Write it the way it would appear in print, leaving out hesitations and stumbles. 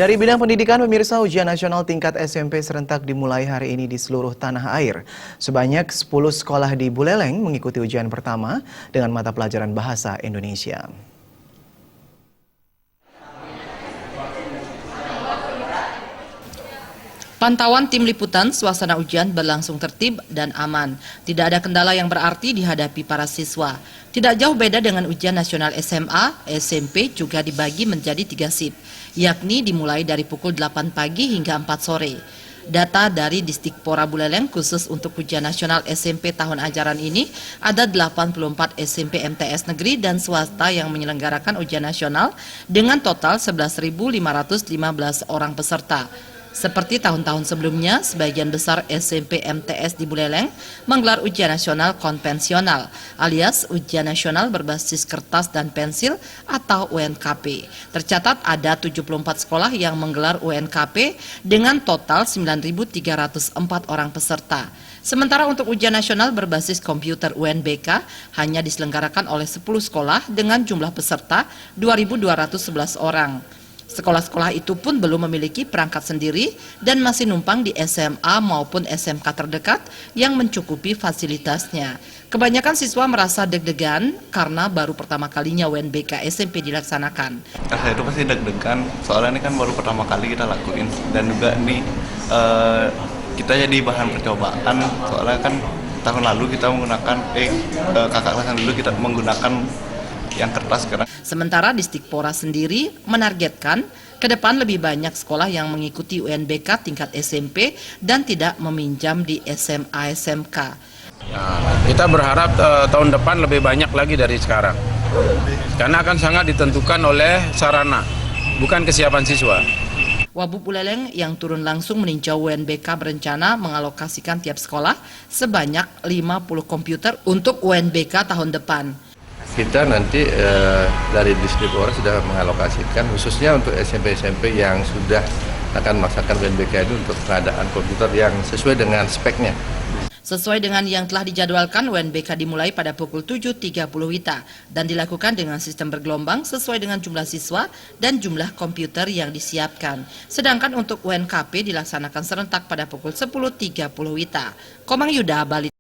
Dari bidang pendidikan, pemirsa, ujian nasional tingkat SMP serentak dimulai hari ini di seluruh tanah air. Sebanyak 10 sekolah di Buleleng mengikuti ujian pertama dengan mata pelajaran bahasa Indonesia. Pantauan tim liputan, suasana ujian berlangsung tertib dan aman. Tidak ada kendala yang berarti dihadapi para siswa. Tidak jauh beda dengan ujian nasional SMA, SMP juga dibagi menjadi 3 shift, yakni dimulai dari pukul 8 pagi hingga 4 sore. Data dari Disdikpora Buleleng khusus untuk ujian nasional SMP tahun ajaran ini, ada 84 SMP MTS negeri dan swasta yang menyelenggarakan ujian nasional dengan total 11.515 orang peserta. Seperti tahun-tahun sebelumnya, sebagian besar SMP MTS di Buleleng menggelar ujian nasional konvensional, alias ujian nasional berbasis kertas dan pensil atau UNKP. Tercatat ada 74 sekolah yang menggelar UNKP dengan total 9.304 orang peserta. Sementara untuk ujian nasional berbasis komputer UNBK hanya diselenggarakan oleh 10 sekolah dengan jumlah peserta 2.211 orang. Sekolah-sekolah itu pun belum memiliki perangkat sendiri dan masih numpang di SMA maupun SMK terdekat yang mencukupi fasilitasnya. Kebanyakan siswa merasa deg-degan karena baru pertama kalinya UNBK SMP dilaksanakan. Saya itu pasti deg-degan, soalnya ini kan baru pertama kali kita lakuin dan juga ini kita jadi bahan percobaan, soalnya kan tahun lalu kita menggunakan kakak kelas dulu kita menggunakan yang kertas sekarang. Sementara Disdikpora sendiri menargetkan ke depan lebih banyak sekolah yang mengikuti UNBK tingkat SMP dan tidak meminjam di SMA SMK. Kita berharap tahun depan lebih banyak lagi dari sekarang. Karena akan sangat ditentukan oleh sarana, bukan kesiapan siswa. Wabub Buleleng yang turun langsung meninjau UNBK berencana mengalokasikan tiap sekolah sebanyak 50 komputer untuk UNBK tahun depan. Kita nanti dari Disdikpora sudah mengalokasikan khususnya untuk SMP-SMP yang sudah akan melaksanakan UNBK itu untuk pengadaan komputer yang sesuai dengan speknya. Sesuai dengan yang telah dijadwalkan, UNBK dimulai pada pukul 7.30 WITA dan dilakukan dengan sistem bergelombang sesuai dengan jumlah siswa dan jumlah komputer yang disiapkan. Sedangkan untuk UNKP dilaksanakan serentak pada pukul 10.30 WITA. Komang Yuda, Bali.